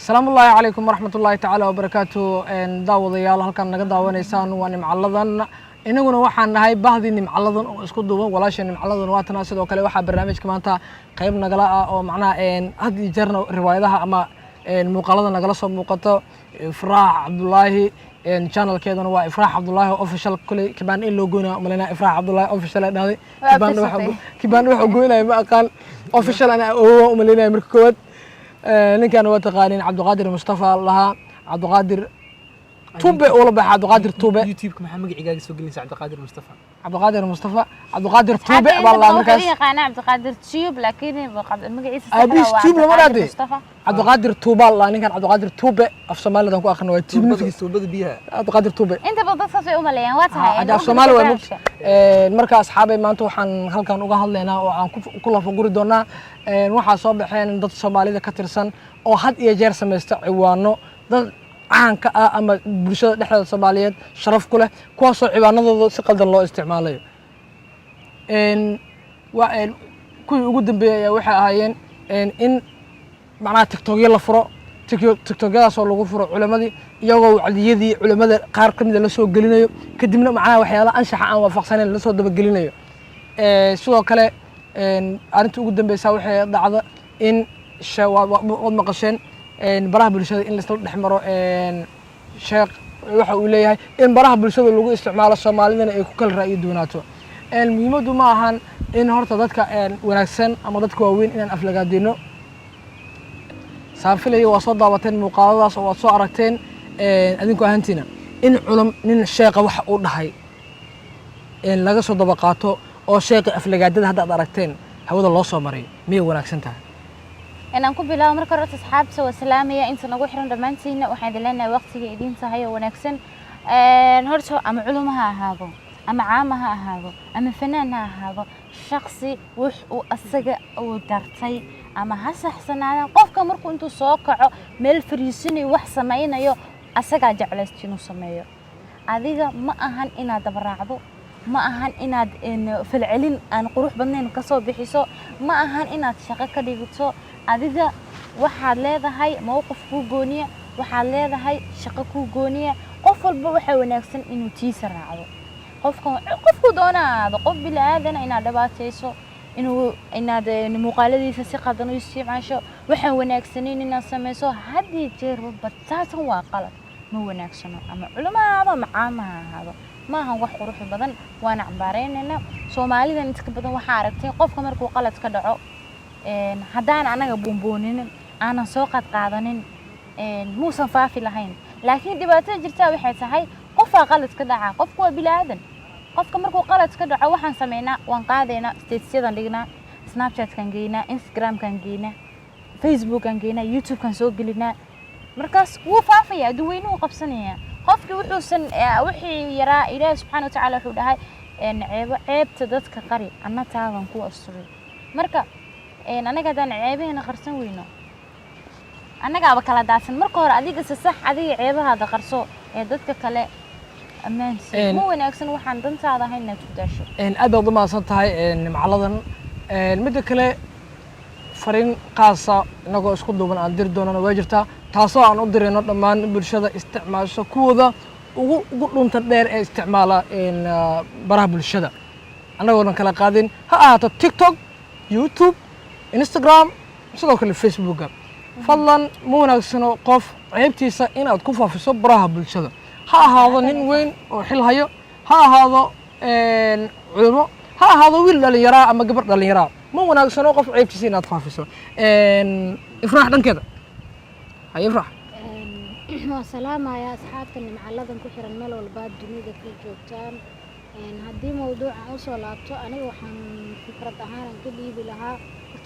السلام الله عليكم ورحمة الله تعالى وبركاته إن داود يا هل كان نقد ونيسان ونمعلضن إننا وحنا هاي بعض نمعلضن واسكتوا ولا شيء نمعلضن وقتنا سيد وكله واحد برنامج كمان تا قيم نقلاء أو معناه إن هذه جرنا روايتها أما المقالة نقلا صوب مقطع إفراح عبد الله إن channel كذا هو إفراح عبد الله official كل كمان إيه لوجونا ملنا إفراح عبد الله official هذا كمان روح جونا ما كان official أنا هو ملنا مركود ninkan waa taqaaniin cabdiqaadir mustafa laha cabdiqaadir tube oo la baxay cabdiqaadir tube youtube ka maxaa magacigaaga soo gelinaysa cabdiqaadir mustafa cabdiqaadir tube baa la markaas yaqaan cabdiqaadir tube laakiin magaciisa sax tube lama raadi cabdiqaadir tube la ninkan cabdiqaadir tube af Soomaalidan ku aqaan waa tube naftiisa tubada biyaha cabdiqaadir tube inta badan saas ay u maleeyaan waa tahay ada Soomaali waa mugti marka asxaabay maanta waxaan halkan uga hadlaynaa oo aan ku lafa guri doonaa waxa soo baxeen dad Soomaalida ka tirsan oo had iyo jeer sameeysta ciwaano dad caanka ah ama bulshada dhexdeeda Soomaaliyeed sharaf ku leh kuwaas oo ciwaanadooda si qaldan loo isticmaalayo kuwii ugu dambeeyay waxay ahaayeen in macnaha TikTok la furo TikTok-yadaas oo lagu furo culimadii iyagoo wacdiyadii culimada qaar kamid la soo gelinayo kadibna macnaha waxyaalaha anshaxa aan waafaqsanayn la soo daba gelinayo sidoo kale arinta ugu dambeysay waxay dhacdo in wad maqasheen baraha bulshada in la isla dhexmaro sheekh waxa uu leeyahay in baraha bulshada lagu isticmaalo Soomaalidana ay ku kala ra'yi doonaato muhiimadu ma ahan in horta dadka wanaagsan ama dadka waaweyn inaan aflagaadino saafilay waa soo daawateen muuqaaladaas oo soo aragteen adinku ahantiina in nin sheekh waxa uu dhahay laga soo daba qaato oo sheekh aflagaadada hadda aragteen hawada loo soo maray miyay wanaagsan tahay inaan ku bilaabo marka hore asxaabta waa salaamaya inta nagu xiran dhamaantiina waxaan dileenahay waqtiga idin tahay oo wanaagsan horta ama culumaha ahaado ama caamaha ahaado ama fanaan ha ahaado shakhsi wax uu asaga uu dartay ama ha saxsanaadaan qofka markuu intuu soo kaco meel fariisinay wax sameeynayo asaga jeclaysto inuu sameeyo adiga ma ahan inaad dabaraacdo ma ahan inaad falcelin aan qurux badnayn ka soo bixiso ma ahan inaad shaqo ka dhigto adiga waxaad leedahay mowqif ku gooniya waxaad leedahay shaqo ku gooniya qof walba waxa wanaagsan inuu tiisa raacdo qofku doonaado qof bilaadan inaad dhabaatayso inaad muuqaaladiisa si qadan u isticmaasho waxa wanaagsaneyn inaad sameeyso hadii jeer batatan waa qalad ma wanaagsano ama culimada ama caamaha ahaado ma ahan wax qurux badan waana cambaaraynayna Soomaalidan inta badan waxa aragtay qofka markuu qalad ka dhaco haddaan anaga buunbuunin aanan soo qaadanin muusan faafi lahayn laakiin dhibaatada jirta waxay tahay qofka qalad ka dhaca qofku waa bilaadan qofka markuu qalad ka dhaco waxaan sameeynaa waan qaadeynaa statusyadan dhignaa Snapchat kan geynaa Instagram kan geynaa Facebook kan geynaa YouTube kan soo gelinaa markaas wuu faafaya dadweynuhu qabsanaya qofkii wuxuusan wixii yaraa Ilaahay subhanahu wa ta'ala wuxuu dhahay ceebta dadka qari anna taagan ku asturay marka anaga daan ceebaheena qarsan weyno anaga aba kala daadsan marka hore adiga sax adiga ceebahaada qarso dadka kale amaansi ma wanaagsan waxaan dantaada hayna ku daasho aad baad u maasan tahay macaladan mid kale fariin qaasa inagoo isku duuban aan dir doonana way jirtaa taasoo aan u direyno dhammaan bulshada isticmaasho kuwada ugu dhunta dheer ee isticmaala baraha bulshada anagoo kala qaadin ha ahaato TikTok YouTube Instagram sidoo kale Facebook fadlan ma wanaagsano qof ceebtiisa inaad ku faafiso baraha bulshada ha ahaado nin weyn oo xil hayo ha ahaado culimo ha ahaado wiil dhalinyaro ama gabar dhalinyaro ma wanaagsano qof ceebtiisa inaad faafiso ifraax dhankeeda hay ifraax salaamaya asxaabta nimcaladan ku xiran meel walba dunida ka joogtaan haddii mawduuca u soo laabto aniga waxaan fikrad ahaan ka dhiibi lahaa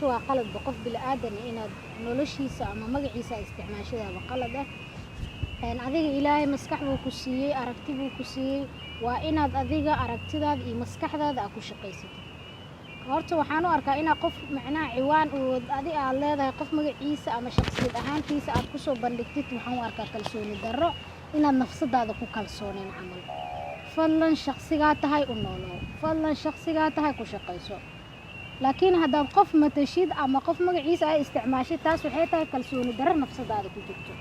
waa qalad qof bilaadan inaad noloshiisa ama magaciisa isticmaashada qalad ah adiga Ilaahay maskax buu ku siiyay aragti buu ku siiyay waa inaad adiga aragtidaada iyo maskaxdaada ku shaqaysato horta waxaan u arkaa in qof macnaa ciwaan oo adiga aad leedahay qof magaciisa ama shakhsiyad ahaantiisa aad ku soo bandhigtid waxaan u arkaa kalsooni darro inaad nafsadaada ku kalsooneen camal fadlan shakhsiga tahay u noolow fadlan shakhsiga tahay ku shaqayso laakiin haddaad qof matashid ama qof magaciisa ay isticmaashid taas waxay tahay kalsooni darro nafsadaada ku jirto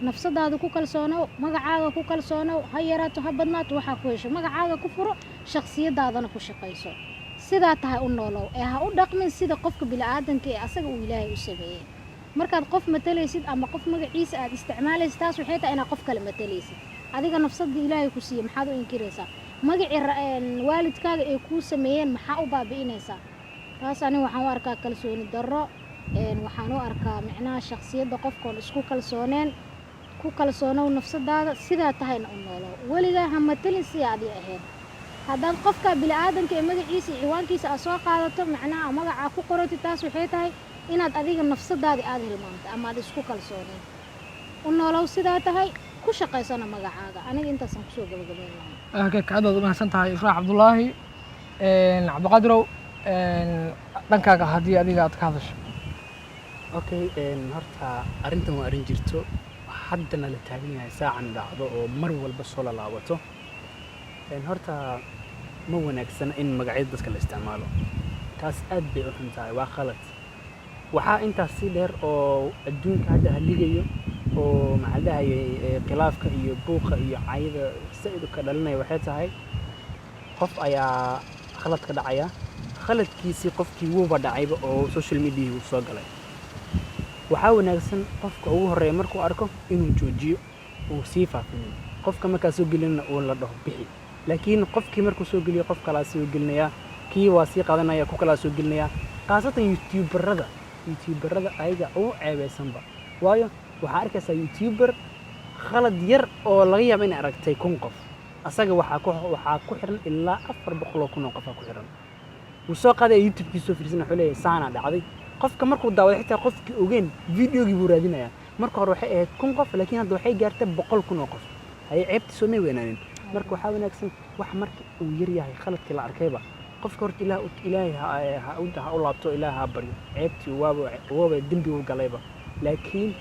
nafsadaada ku kalsoonow magacaaga ku kalsoonow ha yaraato ha badnaato waxaa ku hesho magacaaga ku furo shakhsiyadaadana ku shaqayso sidaa tahay u noolow ee ha u dhaqmin sida qofka bini'aadanka ee asaga uu ilaahay u sameeyey markaad qof matalaysid ama qof magaciisa aad isticmaalaysid taas waxay tahay inaad qof kale matalaysid adiga nafsadda ilaahay ku siiyey maxaad u inkiraysaa magacii waalidkaaga ay kuu sameeyeen maxaa u baabi'inaysaa taas ani waxaan u arkaa kalsooni darro waxaan u arkaa micnaha shakhsiyadda qofkoon isku kalsooneen ku kalsoonow nafsadaada sidaa tahayna u noolow weligaa ha matalin si aad ahayn haddaad qofka bini'aadanka ee magaciisa iyo ciwaankiisa aad soo qaadato macnaha magacaa ku qorati taas waxay tahay inaad adiga nafsadaadii aad hilmaamtay ama aad isku kalsooneen u noolow sidaa tahay ku shaqaysana magacaaga aniga intaasaan kusoo gabagabayn lahaa aadaad umahadsan tahay ifraax cabdulaahi cabdiqaadirow dhankaaga haddii adiga aad ka hadasho okay horta arrintan waa arrin jirto haddana la taagan yahay saacan dhacdo oo mar walba soo lalaabato horta ma wanaagsana in magacyada dadka la isticmaalo taas aad bay u xun tahay waa khalad waxaa intaas si dheer oo adduunka hadda haligayo oo maxaa dhahayay khilaafka iyo buuqa iyo cayada sa'id ka dhalinaya waxay tahay qof ayaa khalad ka dhacaya khaladkiisii qofkii wuuba dhacayba oo social media uu soo galay waxaa wanaagsan qofka ugu horeeya markuu arko inuu joojiyo uu sii faafin qofka markaa soo gelinna uu la dhaho bixi laakiin qofkii markuu soo geliyo qof kale soo gelinaya kii waa sii qaadanaya ku kala soo gelinaya qaasatan youtuberada ayaga ugu ceebeysanba waayo waxaa arkaysaa youtuber khalad yar oo laga yaabo inay aragtay 1000 qof asaga waxaa ku xiran ilaa 400 kun oo qof ku xiran uu soo qaaday youtube-kiisa soo fiirsan wuxuu leeyahay saana dhacday qofka markuu daawado xitaa qofkii ogeyn videogii buu raadinaya marka hore waxay ahayd 1000 qof laakiin hadda waxay gaartay 100 kun oo qof hay ceebti soo meeweynaanin marka waxaa wanaagsan wax marka uu yar yahay khaladkii la arkayba qofka horta ilaahay ha u laabto ilaahay ha baryo ceebtii waaba dembi u galayba laakiin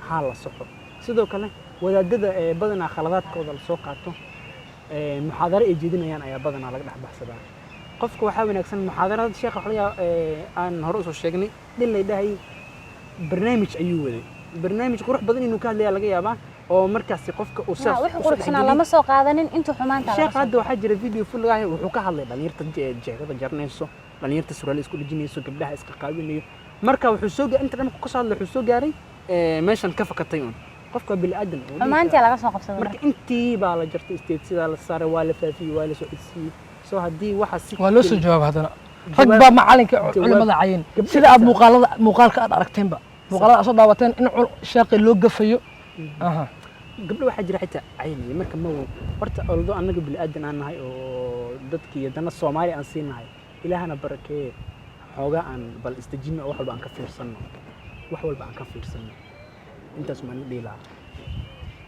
ha la soxo sidoo kale wadaadada badanaa khaladaadkooda la soo qaato muxaadaro ay jeedinayaan ayaa badanaa laga dhex baxsadaa qofka waxaa wanaagsan muxaadarada sheekha xoliya aan hore usoo sheegnay dhin lay dhahay barnaamij ayuu waday barnaamij qurux badan inuu ka hadlaya laga yaabaa oo markaasi qofka uu saas wax quruxsan lama soo qaadanin inta xumaanta sheekh hadda waxaa jira video full ah wuxuu ka hadlay dhalinyarta jeegada jarnayso dhalinyarta surwaal isku dhijinayso gabdhaha iska qaabinayo marka wuxuu soo inta dhan ka soo hadlay wuxuu soo gaaray meeshan ka fakatay qofka bil aadan xumaanta laga soo qabsaday marka intii baa la jartay state sida la saaray waa la faafiyay waa la soo codsiiyay soo hadii waxa si waa loo soo jawaab hadana rag baa macalinka culimada cayin sida aad muuqaalka aad aragteenba muuqaalada soo daawateen in sheekhi loo gafayo gabdho waxaa jira xitaa caynaya marka ma horta oldo annaga bil aadan aan nahay oo dadkii dana Soomaali aan siinahay ilaahana barakeeyo xoogaa aan bal istajino wax walba aan ka fiirsano intaas ma dhiila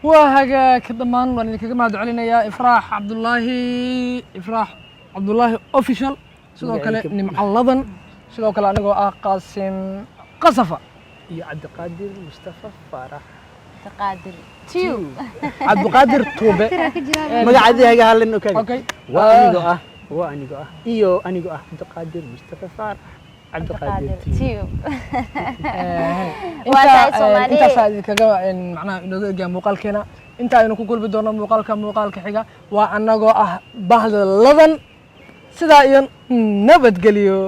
waa hagaag dhammaan waan idinkaga mahad celinayaa ifraax cabdulaahi official sidoo kale nimcalladan sidoo kale anigoo ah qaasim qasafa iyo cabdiqaadir mustafa faarax cabdiqaadir tuube magacaadii haga hadlan okay waa anigoo ah iyo anigoo ah cabdiqaadir mustafa faarax cabdiqaadir tiyo intaas aad kaga macnaha inooga egaa muuqaalkeena inta aynu ku kulmi doono muuqaalka xiga waa anagoo ah bahda ladan sidaa iyo nabadgeliyo